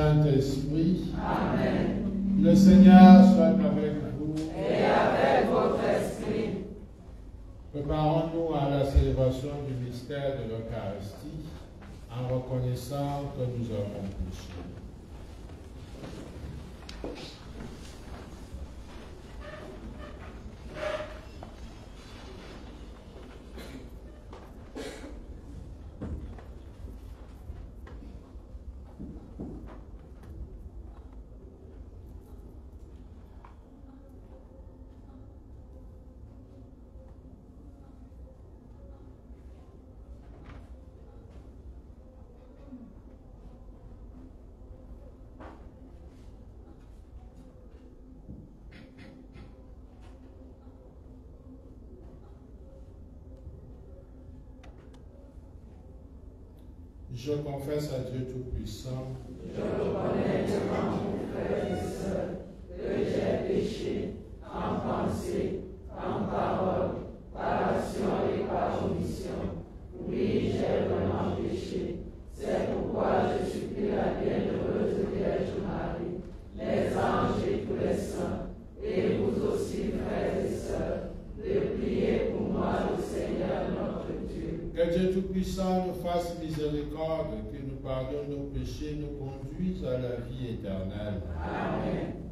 Saint-Esprit. Amen. Le Seigneur soit avec vous. Et avec votre esprit. Préparons-nous à la célébration du mystère de l'Eucharistie en reconnaissant que nous avons péché. Je confesse à Dieu Tout-Puissant, Je reconnais devant mon frère et sœur que j'ai péché en pensée, en parole, par action et par omission. Oui, j'ai vraiment péché. C'est pourquoi je supplie la bienheureuse Vierge Marie, les anges et tous les saints, et vous aussi, frères et sœurs, de prier pour moi au Seigneur notre Dieu. que Dieu Tout-Puissant nous fasse miséricorde, qu'il nous pardonne nos péchés, nous conduise à la vie éternelle. Amen.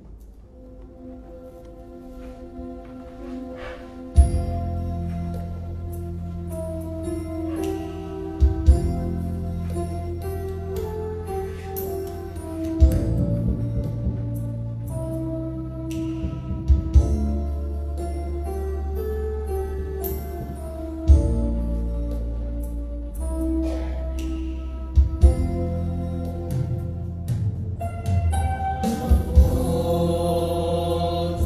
Oh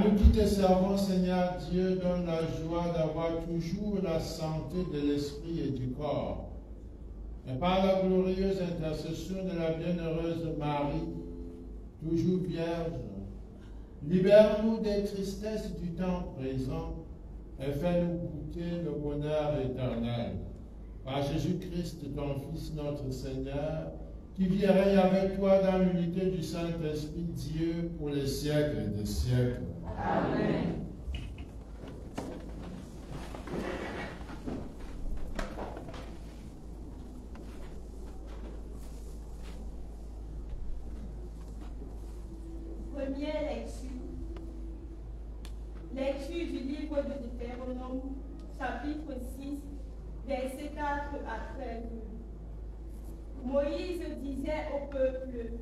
nous qui te servons, Seigneur Dieu, donne la joie d'avoir toujours la santé de l'esprit et du corps. Et par la glorieuse intercession de la bienheureuse Marie, toujours vierge, libère-nous des tristesses du temps présent et fais-nous goûter le bonheur éternel. Par Jésus-Christ, ton Fils, notre Seigneur, qui vit et règne avec toi dans l'unité du Saint-Esprit, Dieu, pour les siècles des siècles. Amen. Première lecture. Lecture du livre de Deutéronome, chapitre 6, versets 4 à 13. Moïse disait au peuple,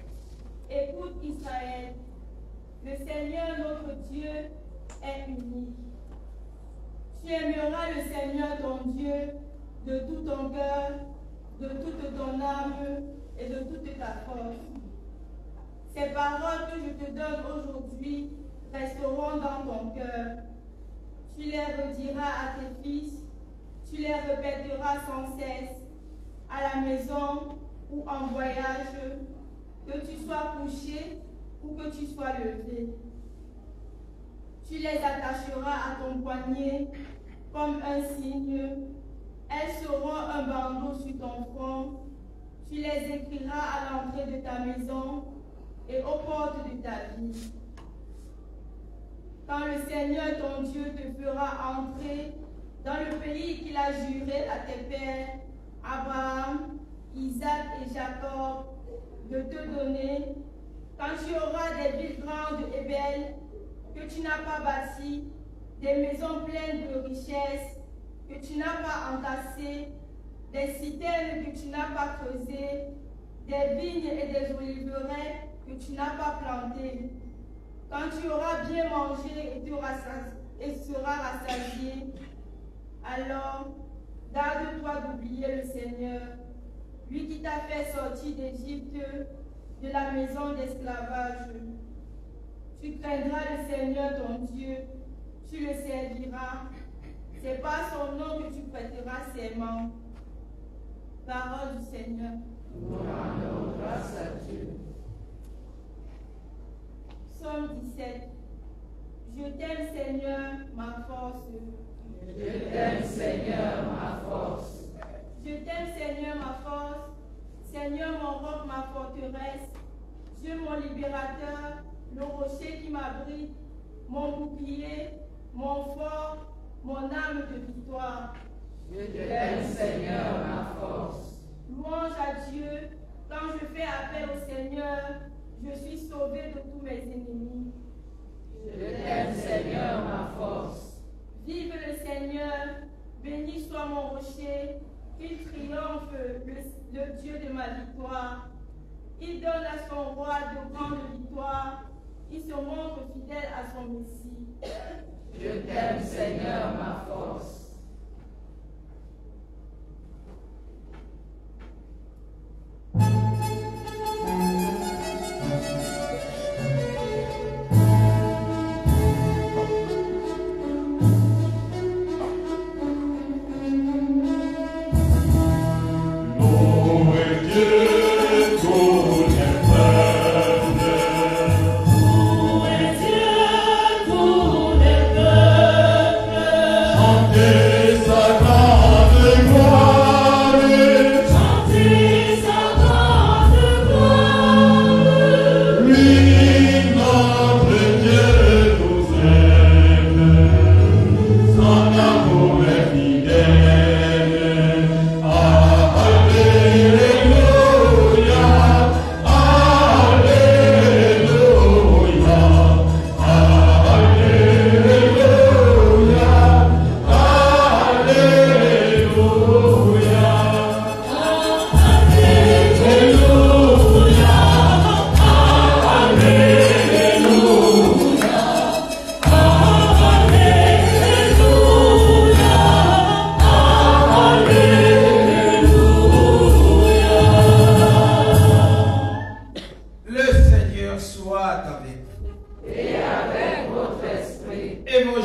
« Écoute Israël, le Seigneur notre Dieu est unique. Tu aimeras le Seigneur ton Dieu de tout ton cœur, de toute ton âme et de toute ta force. Ces paroles que je te donne aujourd'hui resteront dans ton cœur. Tu les rediras à tes fils, tu les répéteras sans cesse, à la maison ou en voyage, que tu sois couché ou que tu sois levé. Tu les attacheras à ton poignet comme un signe. Elles seront un bandeau sur ton front. Tu les écriras à l'entrée de ta maison et aux portes de ta vie. Quand le Seigneur ton Dieu te fera entrer dans le pays qu'il a juré à tes pères, Abraham, Isaac et Jacob, de te donner, quand tu auras des villes grandes et belles que tu n'as pas bâties, des maisons pleines de richesses que tu n'as pas entassées, des citernes que tu n'as pas creusées, des vignes et des oliveraies que tu n'as pas plantées. Quand tu auras bien mangé et seras rassasié, alors garde-toi d'oublier le Seigneur, lui qui t'a fait sortir d'Égypte, de la maison d'esclavage. Tu craindras le Seigneur ton Dieu, tu le serviras. C'est par son nom que tu prêteras serment. Parole du Seigneur. Nous rendons grâce à Dieu. Psaume 17. Je t'aime, Seigneur, ma force. Je t'aime, Seigneur, ma force. Je t'aime, Seigneur, ma force. Seigneur, mon roc, ma forteresse. Dieu, mon libérateur, le rocher qui m'abrite, mon bouclier, mon fort, mon âme de victoire. Je t'aime, Seigneur, ma force. Louange à Dieu. Quand je fais appel au Seigneur, je suis sauvé de tous mes ennemis. Je t'aime, Seigneur, ma force. Vive le Seigneur, béni soit mon rocher, qu'il triomphe le Dieu de ma victoire. Il donne à son roi de grandes victoires, il se montre fidèle à son Messie. Je t'aime, Seigneur, ma force. Oh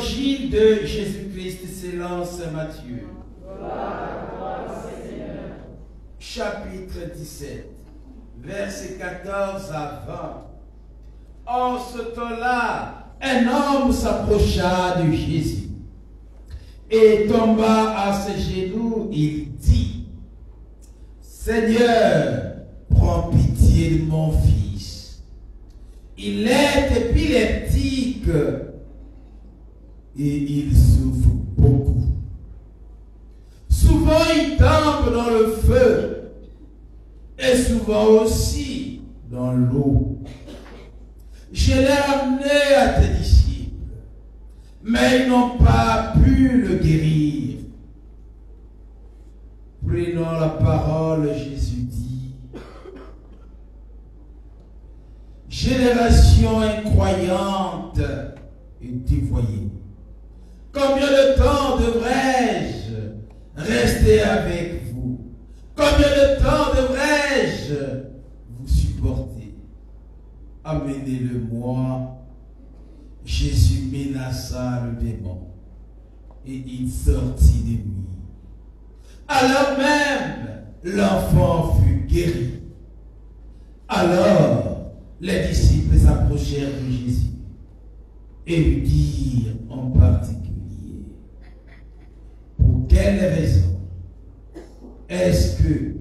Évangile de Jésus-Christ selon saint Matthieu. Chapitre 17, versets 14 à 20. En ce temps-là, un homme s'approcha de Jésus et tomba à ses genoux. Il dit: Seigneur, prends pitié de mon fils. Il est épileptique et il souffre beaucoup. Souvent il tombe dans le feu et souvent aussi dans l'eau. Je l'ai amené à tes disciples, mais ils n'ont pas pu le guérir. Prenant la parole, Jésus dit: Génération incroyante et dévoyée, combien de temps devrais-je rester avec vous? Combien de temps devrais-je vous supporter? Amenez-le-moi. Jésus menaça le démon et il sortit de lui. Alors même, l'enfant fut guéri. Alors, les disciples s'approchèrent de Jésus et lui dirent en particulier: pour quelle raison est-ce que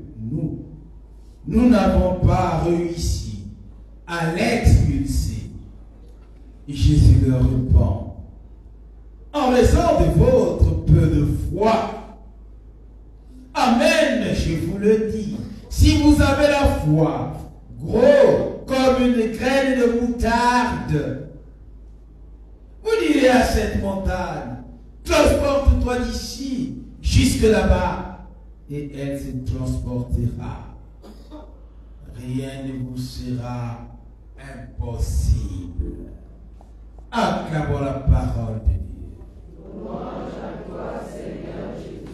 nous n'avons pas réussi à l'expulser? Jésus leur répond: en raison de votre peu de foi. Amen, je vous le dis, si vous avez la foi gros comme une graine de moutarde, vous direz à cette montagne: transporte-toi d'ici jusque là-bas, et elle se transportera. Rien ne vous sera impossible. Acclamons la parole de Dieu. Louange à toi, Seigneur Jésus.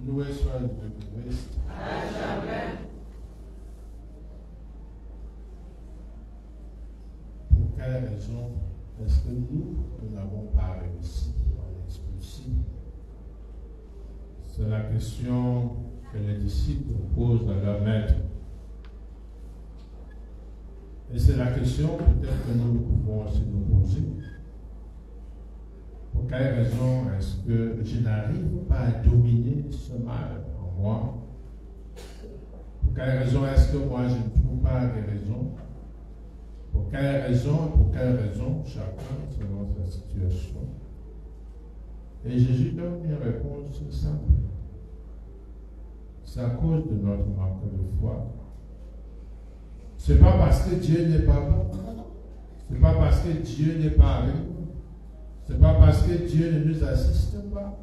Loué soit le Christ. À jamais. Pour quelle raison est-ce que nous n'avons pas réussi à l'expulser? C'est la question que les disciples posent à leur maître. Et c'est la question peut-être que nous pouvons aussi nous poser. Pour quelle raison est-ce que je n'arrive pas à dominer ce mal en moi? Pour quelle raison est-ce que moi je ne trouve pas de raison? Pour quelle raison, chacun selon sa situation? Et Jésus donne une réponse simple. C'est à cause de notre manque de foi. Ce n'est pas parce que Dieu n'est pas bon. Ce n'est pas parce que Dieu n'est pas avec nous. Ce n'est pas parce que Dieu ne nous assiste pas.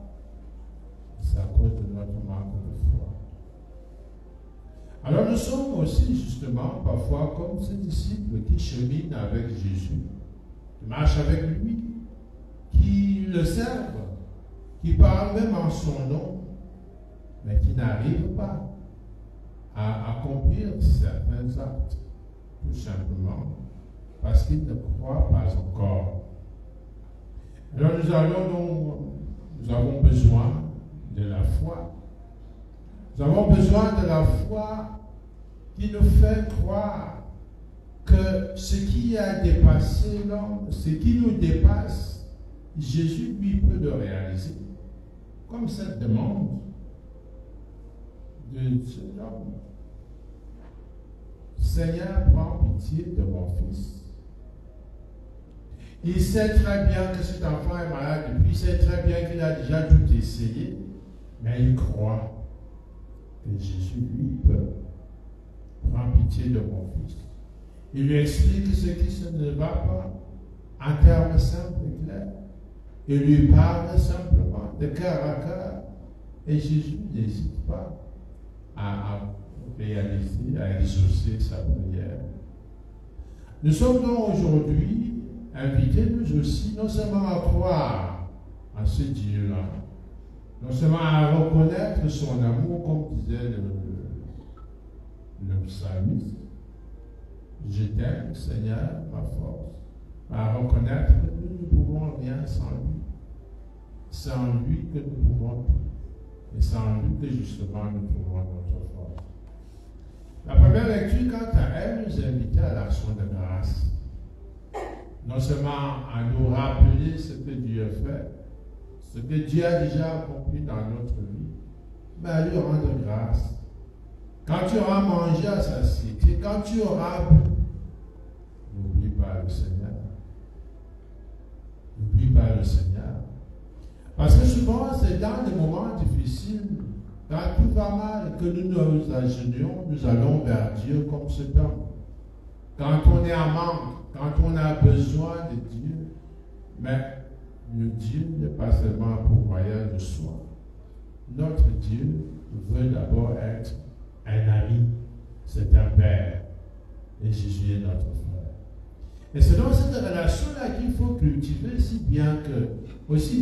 C'est à cause de notre manque de foi. Alors nous sommes aussi justement parfois comme ces disciples qui cheminent avec Jésus, qui marchent avec lui, qui le servent, qui parlent même en son nom, mais qui n'arrivent pas à accomplir certains actes, tout simplement parce qu'ils ne croient pas encore. Alors nous avons besoin de la foi. Nous avons besoin de la foi qui nous fait croire que ce qui a dépassé l'homme, ce qui nous dépasse, Jésus lui peut le réaliser. Comme cette demande de cet homme. Seigneur, prends pitié de mon fils. Il sait très bien que cet enfant est malade, et puis il sait très bien qu'il a déjà tout essayé, mais il croit que Jésus, lui, peut prendre pitié de mon fils. Il lui explique ce qui ne va pas en termes simples et clairs. Il lui parle simplement de cœur à cœur. Et Jésus n'hésite pas à réaliser, à exaucer sa prière. Nous sommes donc aujourd'hui invités, nous aussi, non seulement à croire à ce Dieu-là, Non seulement à reconnaître son amour, comme disait le psalmiste, je t'aime, Seigneur, ma force, à reconnaître que nous ne pouvons rien sans lui. C'est en lui que nous pouvons tout. Et c'est en lui que justement nous trouvons notre force. La première lecture, quant à elle, nous invitait à l'action de grâce. Non seulement à nous rappeler ce que Dieu fait, ce que Dieu a déjà accompli dans notre vie, mais à lui rendre grâce. Quand tu auras mangé à satiété, quand tu auras bu, n'oublie pas le Seigneur. N'oublie pas le Seigneur. Parce que souvent, c'est dans des moments difficiles, quand tout va mal, que nous nous agenouillons, nous allons vers Dieu comme cet homme. Quand on est en manque, quand on a besoin de Dieu, mais le Dieu n'est pas seulement un pourvoyeur de soi. Notre Dieu veut d'abord être un ami, c'est un père, et Jésus est notre frère. Et c'est dans cette relation-là qu'il faut cultiver aussi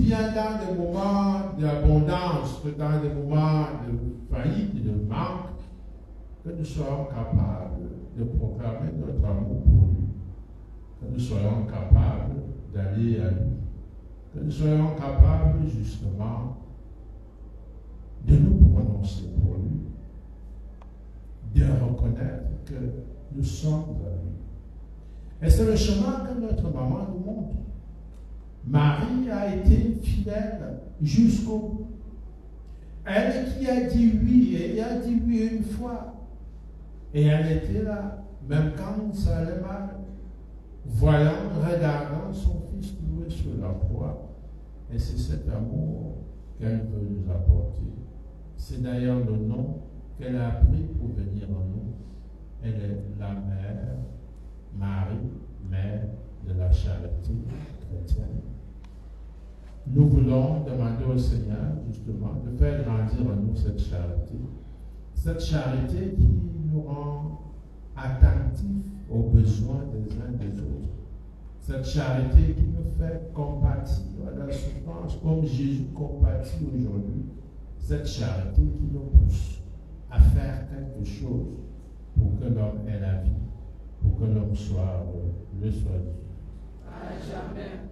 bien dans des moments d'abondance que dans des moments de faillite, de manque, que nous soyons capables de proclamer notre amour pour lui, que nous soyons capables d'aller à lui, que nous soyons capables justement de nous prononcer pour lui, de reconnaître que nous sommes à lui. Et c'est le chemin que notre maman nous montre. Marie a été fidèle jusqu'au bout. Elle qui a dit oui, et a dit oui une fois. Et elle était là, même quand ça allait mal, voyant, regardant son fils cloué sur la croix. Et c'est cet amour qu'elle veut nous apporter. C'est d'ailleurs le nom qu'elle a pris pour venir en nous. Elle est la mère, Marie, mère de la charité chrétienne. Nous voulons demander au Seigneur, justement, de faire grandir en nous cette charité qui nous rend attentifs aux besoins des uns des autres. Cette charité qui nous fait compatir à la souffrance comme Jésus compatit aujourd'hui. Cette charité qui nous pousse à faire quelque chose pour que l'homme ait la vie, pour que l'homme soit le soit Dieu. À jamais.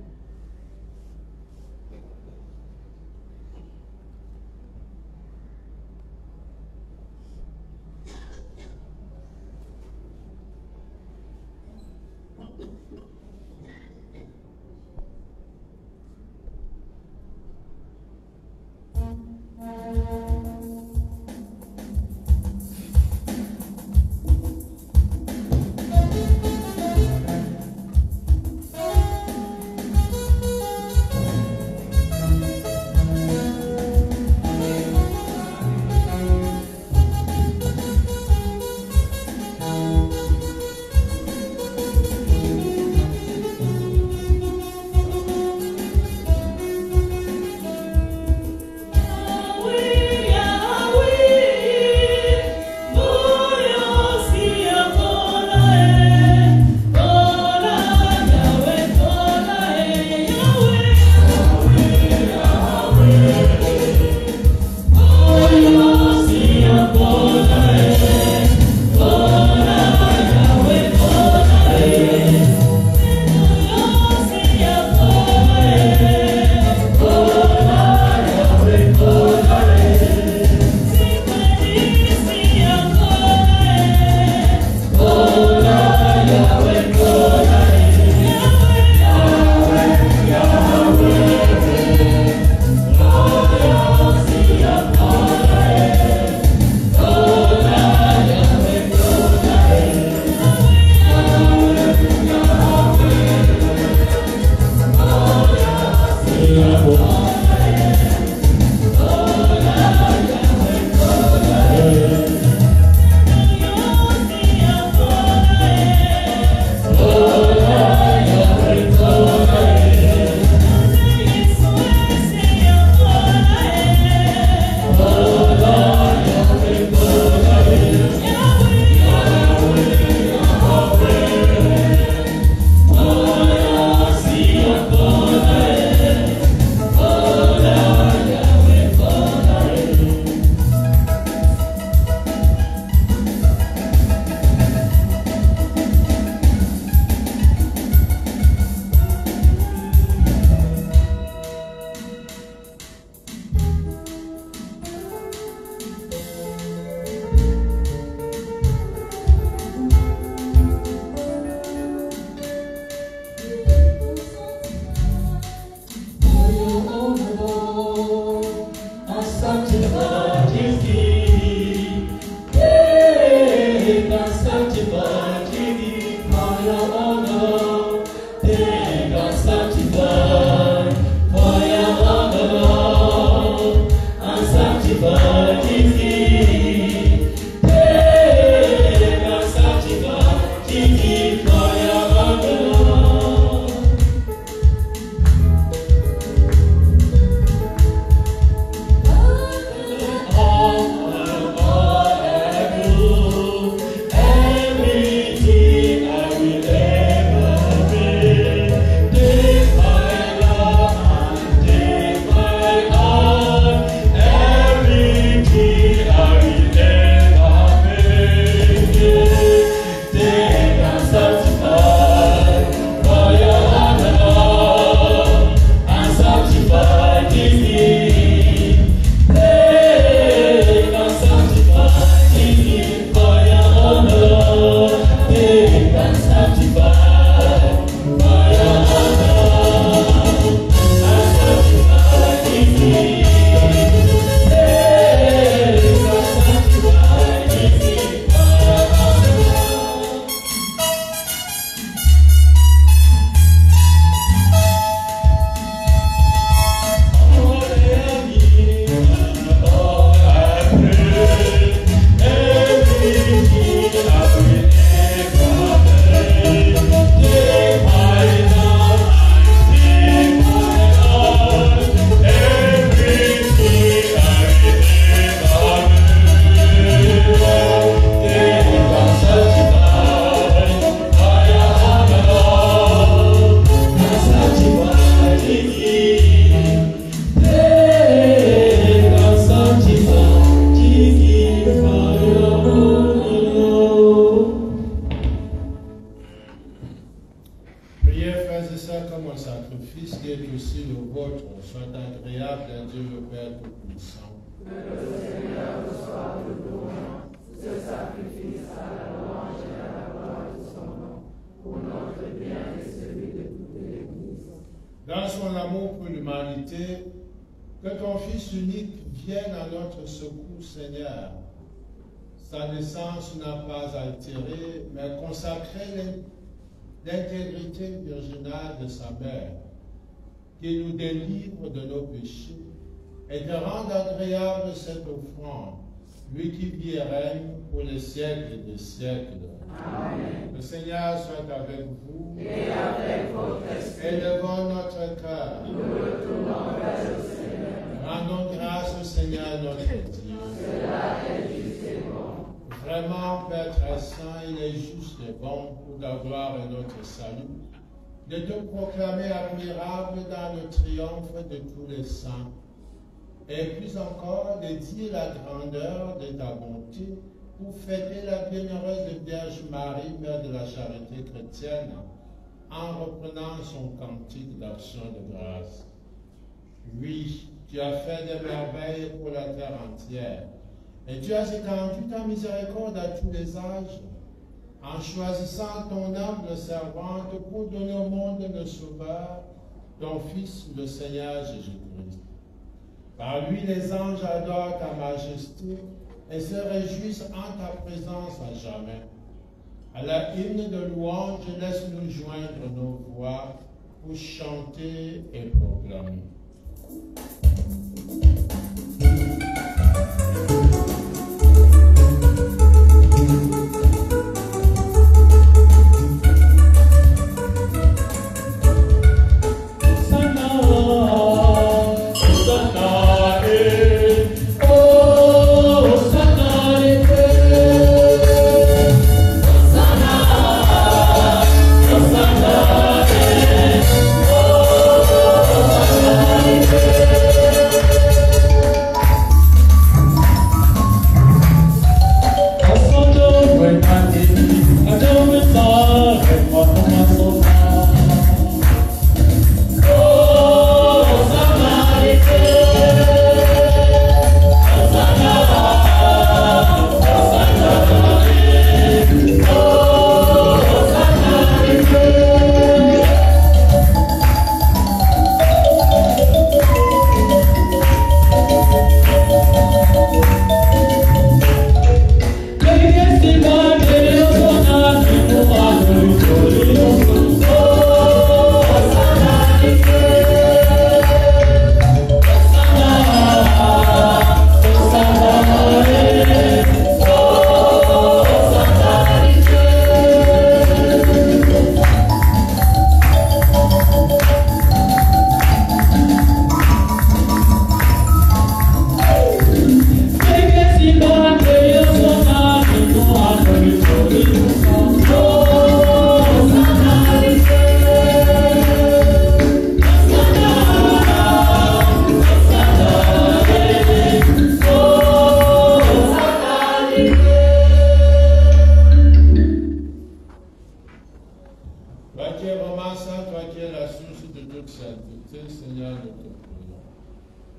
le Père Tout-Puissant. Que le Seigneur reçoive le don, ce sacrifice à la louange et à la gloire de son nom, pour notre bien et celui de toute l'Église. Dans son amour pour l'humanité, que ton Fils unique vienne à notre secours, Seigneur. Sa naissance n'a pas altéré, mais consacré l'intégrité virginale de sa mère, qui nous délivre de nos péchés et te rende agréable cette offrande, lui qui vit et règne pour les siècles des siècles. Amen. Le Seigneur soit avec vous Et avec votre esprit. Élevons notre cœur. Nous retournons vers le Seigneur. Rendons grâce au Seigneur notre Dieu. Cela est juste et bon. Vraiment, Père très saint, il est juste et bon pour ta gloire et notre salut, de te proclamer admirable dans le triomphe de tous les saints, et plus encore de dire la grandeur de ta bonté pour fêter la bienheureuse Vierge Marie, Mère de la charité chrétienne, en reprenant son cantique d'action de grâce. Oui, tu as fait des merveilles pour la terre entière, et tu as étendu ta miséricorde à tous les âges, en choisissant ton humble servante pour donner au monde le Sauveur, ton Fils, le Seigneur Jésus-Christ. Par lui, les anges adorent ta majesté et se réjouissent en ta présence à jamais. À la hymne de louange, laisse-nous joindre nos voix pour chanter et proclamer.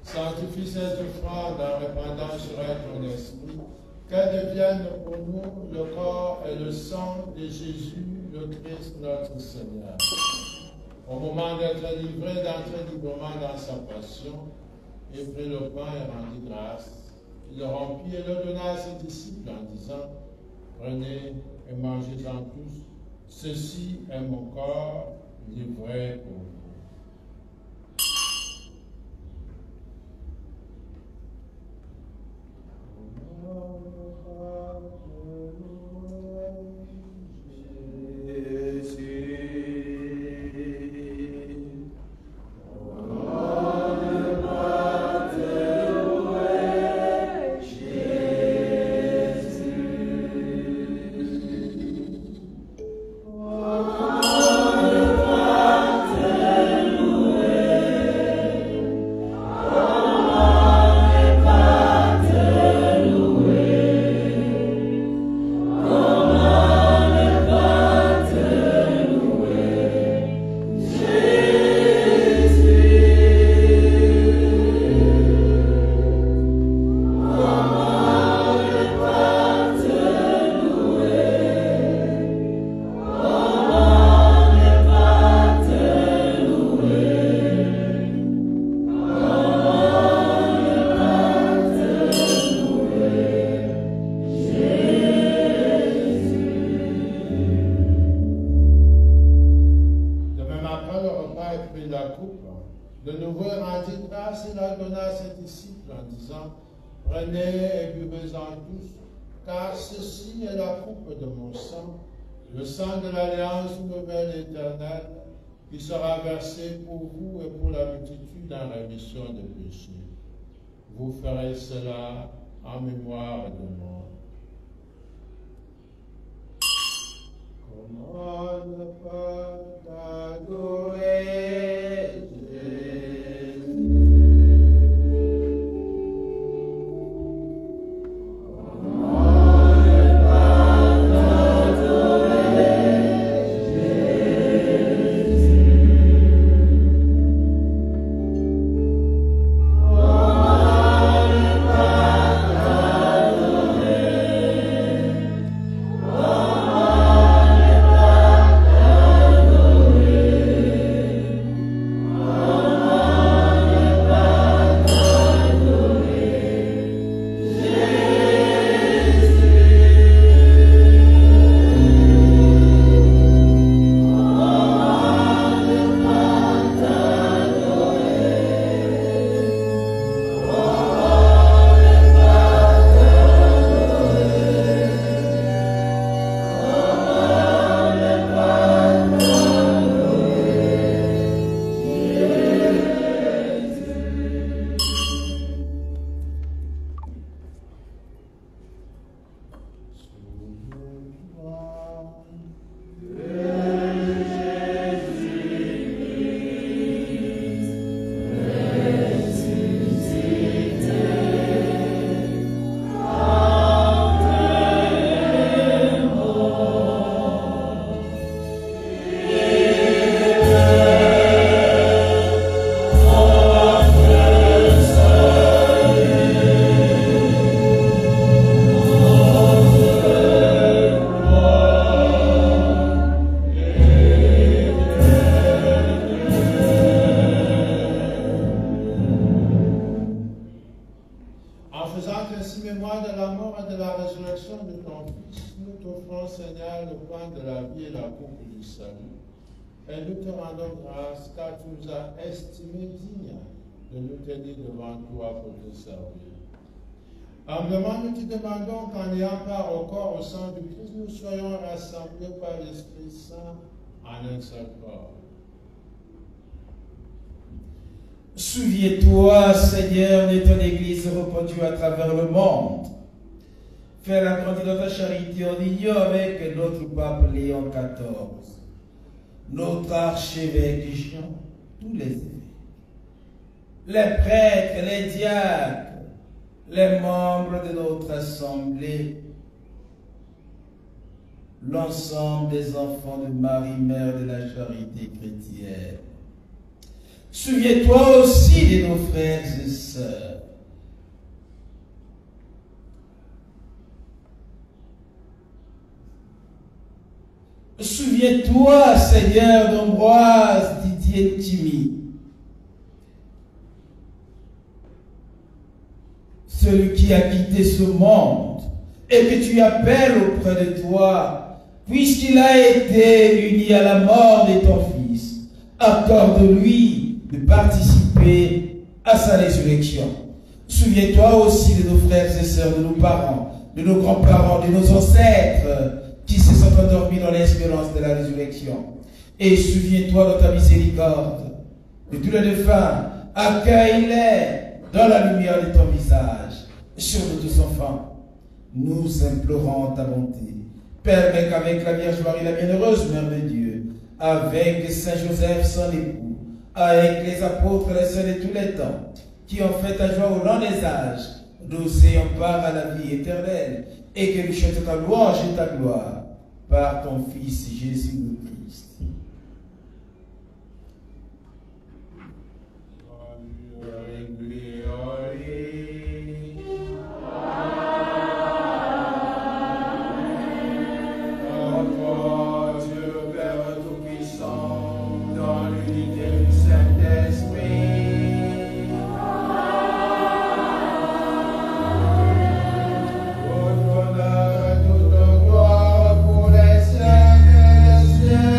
Sanctifie cette offrande en répandant sur elle ton esprit, qu'elle devienne pour nous le corps et le sang de Jésus, le Christ, notre Seigneur. Au moment d'être livré, d'entrer librement dans sa passion, il prit le pain et rendit grâce. Il le rompit et le donna à ses disciples en disant, prenez et mangez-en tous, ceci est mon corps livré pour vous. Oh, nouveau, il rendit grâce et la donna à ses disciples en disant, prenez et buvez-en tous, car ceci est la coupe de mon sang, le sang de l'alliance nouvelle et éternelle, qui sera versé pour vous et pour la multitude en rémission des péchés. Vous ferez cela en mémoire de moi. Comment ne pas t'adorer, Jésus? Comment ne pas t'adorer, Jésus? Comment ne pas Et nous te rendons grâce car tu nous as estimés dignes de nous tenir devant toi pour te servir. Humblement, nous te demandons qu'en ayant part au corps, au sang du Christ, nous soyons rassemblés par l'Esprit Saint en un seul corps. Souviens-toi, Seigneur, de ton Église répandue à travers le monde. Fais-la grandir dans ta charité en union avec notre pape Léon XIV. Notre archevêque Jean, tous les évêques, les prêtres, les diacres, les membres de notre assemblée, l'ensemble des enfants de Marie, Mère de la charité chrétienne. Souviens-toi aussi de nos frères et sœurs. Souviens-toi, Seigneur, d'Ambroise Didier Timi, celui qui a quitté ce monde et que tu appelles auprès de toi, puisqu'il a été uni à la mort de ton Fils. Accorde-lui de participer à sa résurrection. Souviens-toi aussi de nos frères et sœurs, de nos parents, de nos grands-parents, de nos ancêtres, qui se sont endormis dans l'espérance de la résurrection. Et souviens-toi de ta miséricorde, de tous les défunts, accueille-les dans la lumière de ton visage. Sur nous tous enfants, nous implorons ta bonté. Permets qu'avec la Vierge Marie, la bienheureuse Mère de Dieu, avec Saint Joseph, son époux, avec les apôtres, les saints de tous les temps, qui ont fait ta joie au long des âges, nous ayons part à la vie éternelle, et que nous chantons ta louange et ta gloire par ton Fils Jésus le Christ. Yeah.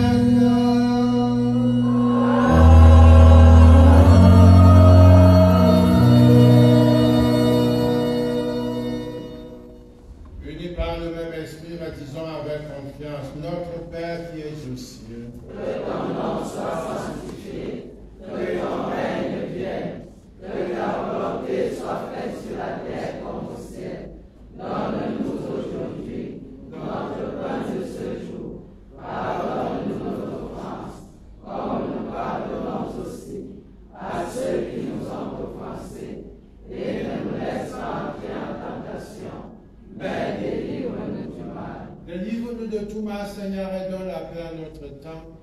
Délivre-nous de tout mal, Seigneur, et donne la paix à notre temps.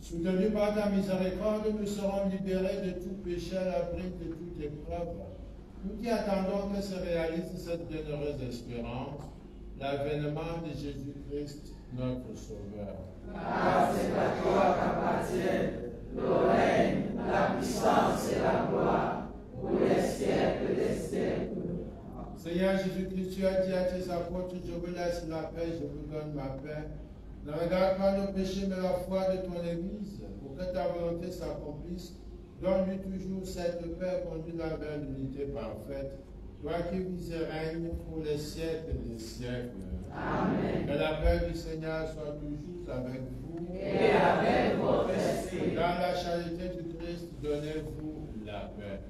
Soutenus par ta miséricorde, nous serons libérés de tout péché à l'abri de toute épreuve. Nous qui attendons que se réalise cette bienheureuse espérance, l'avènement de Jésus-Christ, notre Sauveur. Car c'est à toi qu'appartiennent le règne, la puissance et la gloire pour les siècles des siècles. Seigneur Jésus-Christ, tu as dit à tes apôtres, je vous laisse la paix, je vous donne ma paix. Ne regarde pas nos péchés, mais la foi de ton Église, pour que ta volonté s'accomplisse. Donne-lui toujours cette paix, conduis-la vers l'unité parfaite. Toi qui vis et règnes pour les siècles des siècles. Amen. Que la paix du Seigneur soit toujours avec vous. Et avec votre esprit. Dans la charité du Christ, donnez-vous la paix.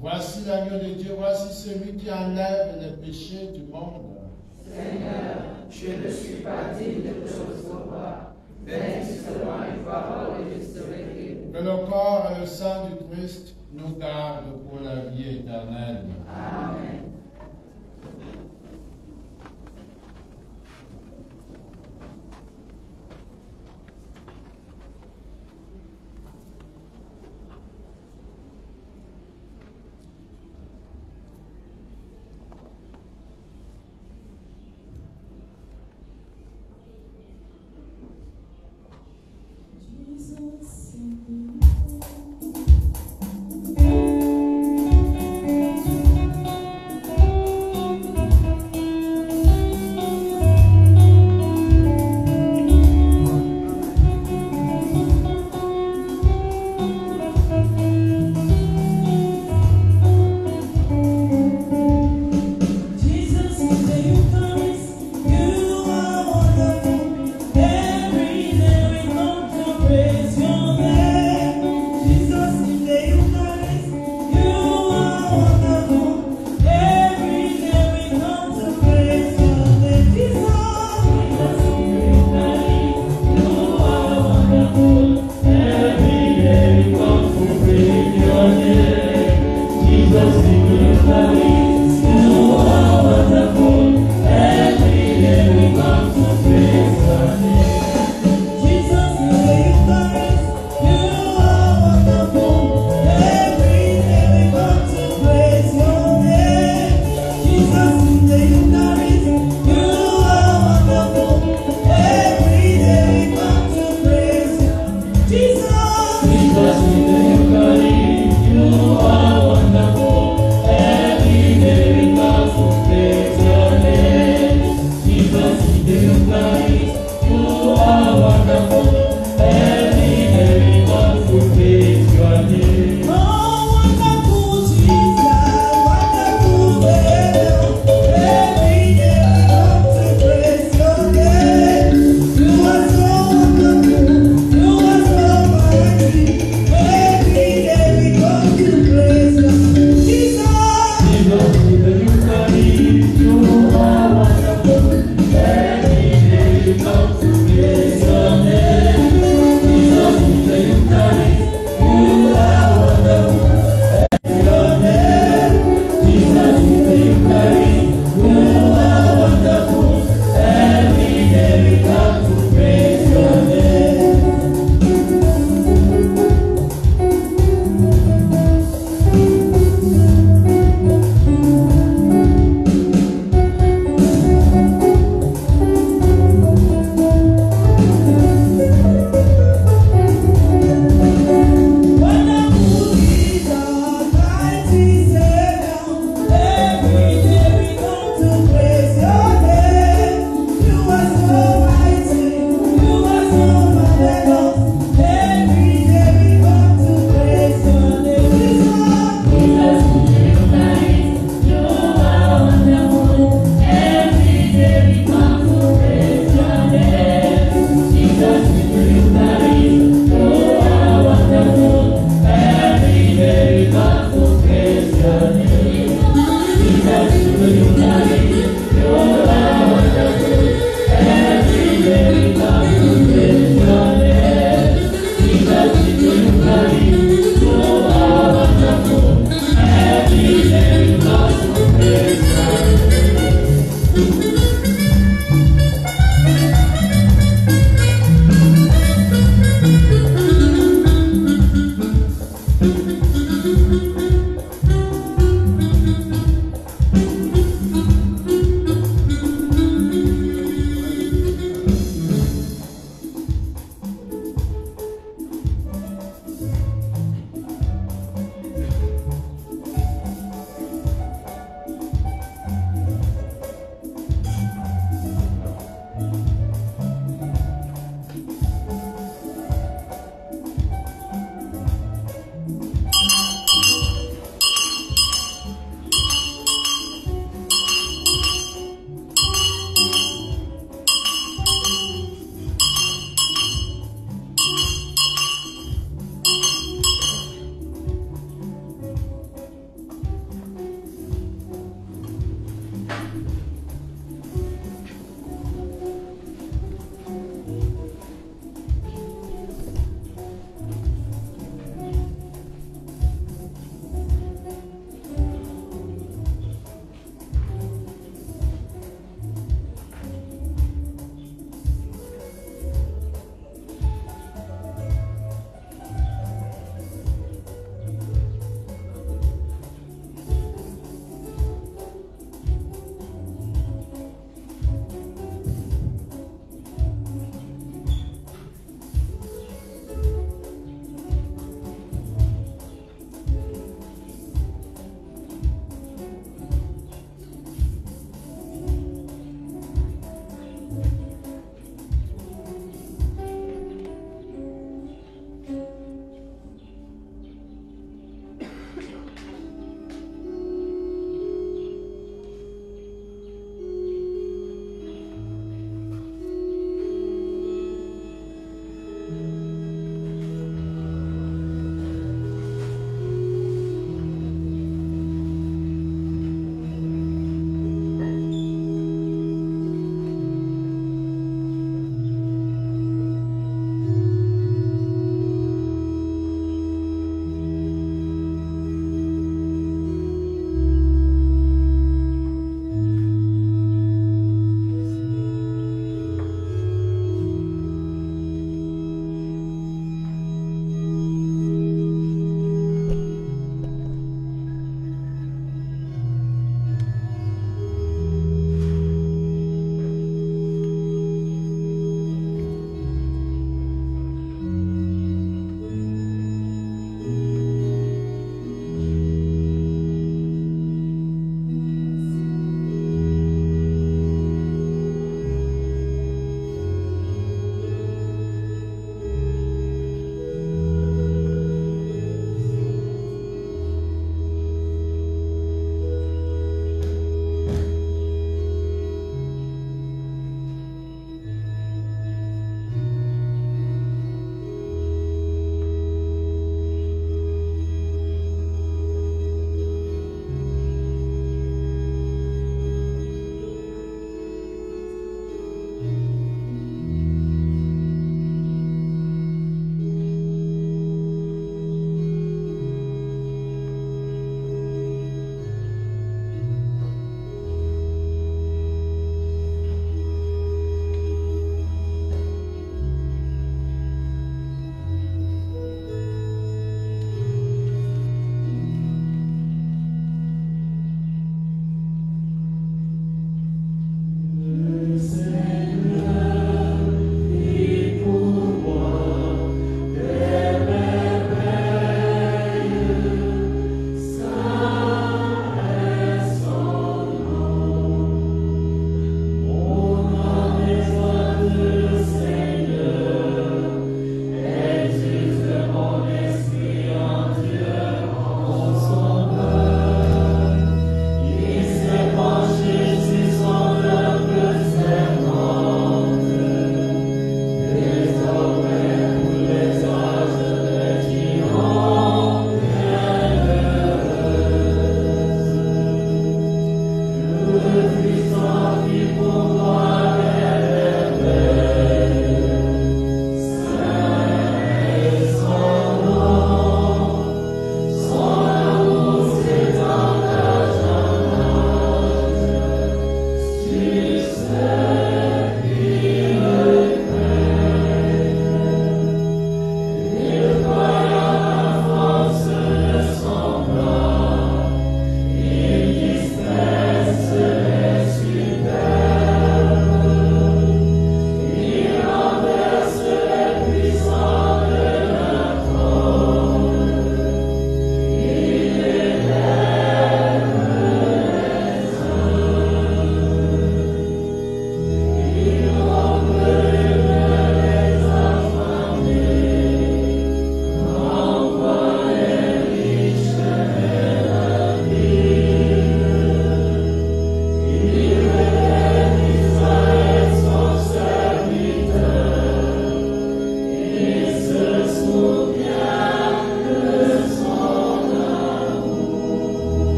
Voici l'agneau de Dieu, voici celui qui enlève les péchés du monde. Seigneur, je ne suis pas digne de te recevoir, mais dis seulement une parole et je serai guéri. Que le corps et le sang du Christ nous gardent pour la vie éternelle. Amen. Jesus. Because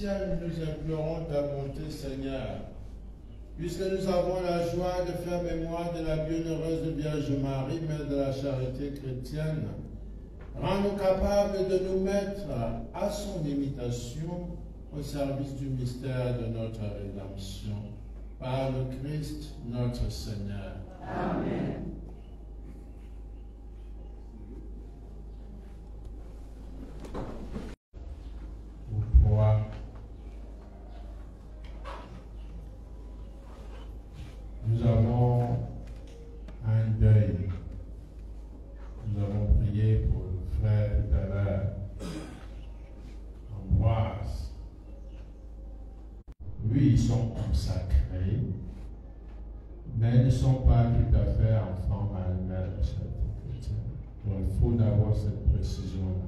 ciel, nous implorons ta bonté, Seigneur. Puisque nous avons la joie de faire mémoire de la bienheureuse Vierge Marie, Mère de la charité chrétienne, rends-nous capables de nous mettre à son imitation au service du mystère de notre rédemption. Par le Christ, notre Seigneur. Amen. Pour toi, nous avons un deuil. Nous avons prié pour le frère tout à l'heure, Ambroise. Oui, ils sont consacrés, mais ils ne sont pas tout à fait enfants Marie-Mère de la charité chrétienne. Donc il faut d'avoir cette précision-là.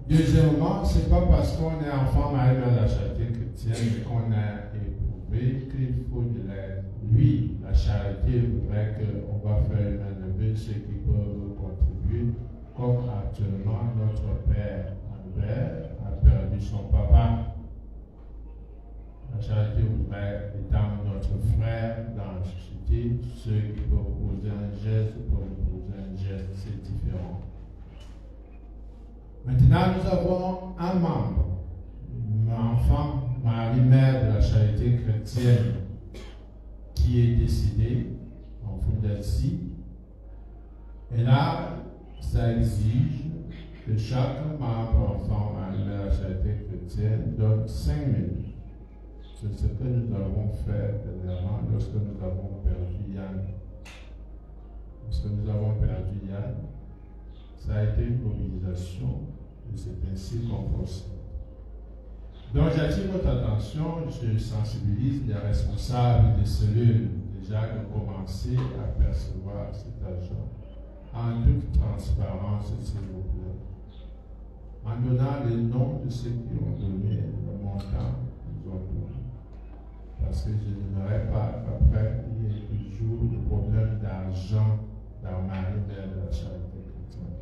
Deuxièmement, ce n'est pas parce qu'on est enfant Marie-Mère de la charité chrétienne qu'on a éprouvé qu'il faut de l'aide. Oui, la charité voudrait qu'on va faire une levée, ceux qui peuvent contribuer, comme actuellement notre père Albert a perdu son papa. La charité voudrait étant notre frère dans la société, ceux qui peuvent poser un geste peuvent poser un geste, c'est différent. Maintenant, nous avons un membre, l'enfant Marie-Mère de la charité chrétienne, qui est décédé en Foudelsi. Et là, ça exige que chaque membre enfant Marie-Mère de la charité chrétienne donne 5 000. C'est ce que nous avons fait dernièrement lorsque nous avons perdu Yann. Lorsque nous avons perdu Yann, ça a été une mobilisation et c'est ainsi qu'on procède. Donc j'attire votre attention, je sensibilise les responsables des cellules déjà de commencer à percevoir cet argent en toute transparence, s'il vous plaît, en donnant les noms de ceux qui ont donné le montant qu'ils ont donné. Parce que je n'aimerais pas qu'après il y ait toujours le problème d'argent dans Marie-Mère de la charité chrétienne.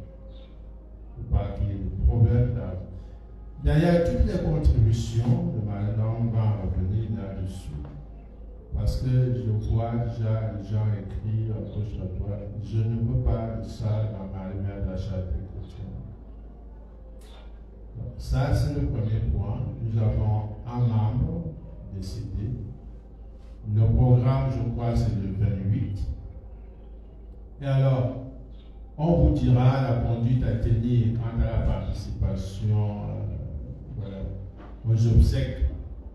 Il ne faut pas qu'il y ait le problème d'argent. D'ailleurs, toutes les contributions de Marie-Mère, on va revenir là-dessus. Parce que je vois déjà les gens écrire à gauche à droite. Je ne veux pas de ça dans Marie-Mère de la charité chrétienne. Donc, ça, c'est le premier point. Nous avons un membre décédé. Le programme, je crois, c'est le 28. Et alors, on vous dira la conduite à tenir quant à la participation aux obsèques.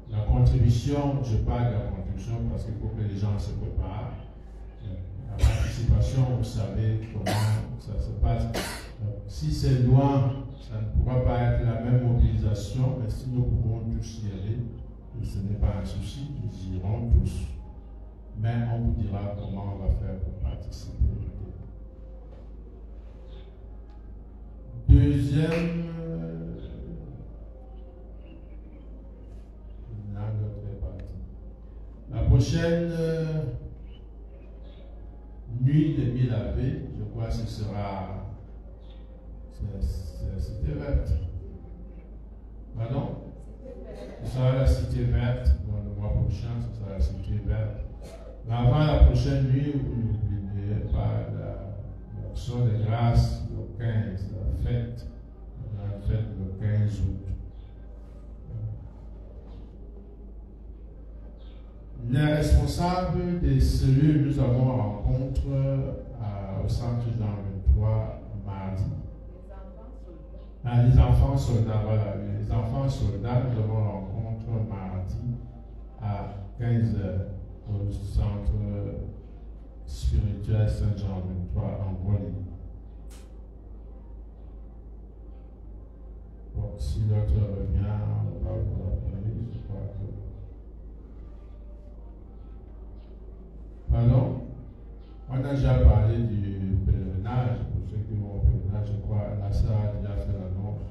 La contribution, je parle de la contribution parce qu'il faut que les gens se préparent. La participation, vous savez comment ça se passe. Donc, si c'est loin, ça ne pourra pas être la même mobilisation, mais si nous pouvons tous y aller, ce n'est pas un souci, nous irons tous. Mais on vous dira comment on va faire pour participer. Deuxième, la prochaine nuit de Milavé, je crois que ce sera la Cité Verte. Pardon? Ce sera la Cité Verte, dans le mois prochain, ce sera la Cité Verte. Mais avant la prochaine nuit, vous n'oubliez pas l'action de grâce le 15, la fête le 15 août. Les responsables des cellules, nous avons une rencontre au centre Jean 23 mardi. Les enfants soldats, voilà. Les enfants soldats, nous avons une rencontre mardi à 15h au centre spirituel Saint-Jean 23 en Bolivie. Bon, si l'autre revient, on va vous rappeler, je crois que. Pardon? On a déjà parlé du pèlerinage, pour ceux qui vont au pèlerinage, je crois, la sœur a déjà fait l'annonce.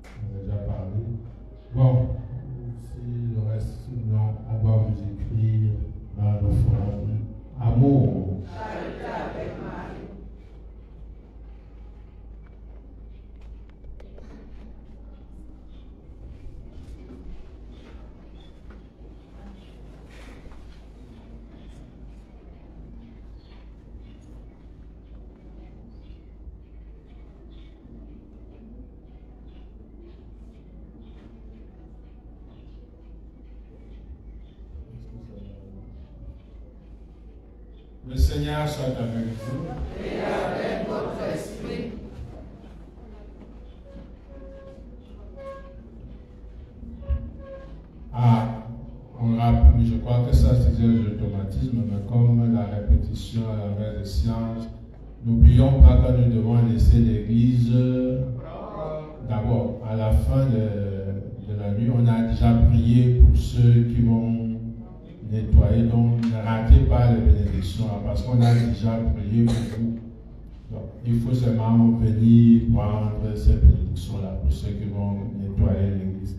On a déjà parlé. Bon, si le reste, non, on va vous écrire dans le forum. Amour. Charité avec Marie. Le Seigneur soit avec vous. Et avec votre esprit. Je crois que ça c'est un automatisme, mais comme la répétition à la veille de science, n'oublions pas que nous devons laisser l'église d'abord. À la fin de la nuit, on a déjà prié pour ceux qui vont nettoyer, donc ne ratez pas les bénédictions parce qu'on a déjà prié pour vous. Donc, il faut seulement venir prendre ces bénédictions-là pour ceux qui vont nettoyer l'église.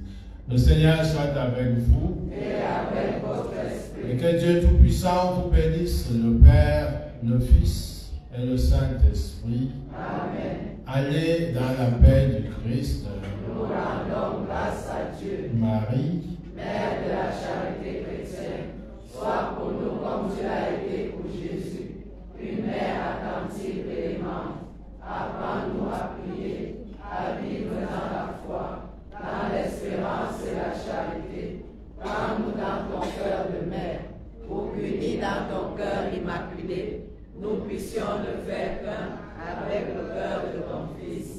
Le Seigneur soit avec vous. Et avec votre esprit. Et que Dieu Tout-Puissant vous bénisse, le Père, le Fils et le Saint-Esprit. Amen. Allez dans la paix du Christ. Nous rendons grâce à Dieu. Marie, Mère de la charité chrétienne, sois pour nous comme tu l'as été pour Jésus, une mère attentive et aimante. Apprends-nous à prier, à vivre dans la foi, dans l'espérance et la charité. Prends-nous dans ton cœur de mère, pour qu'unis dans ton cœur immaculé, nous puissions ne faire qu'un avec le cœur de ton Fils.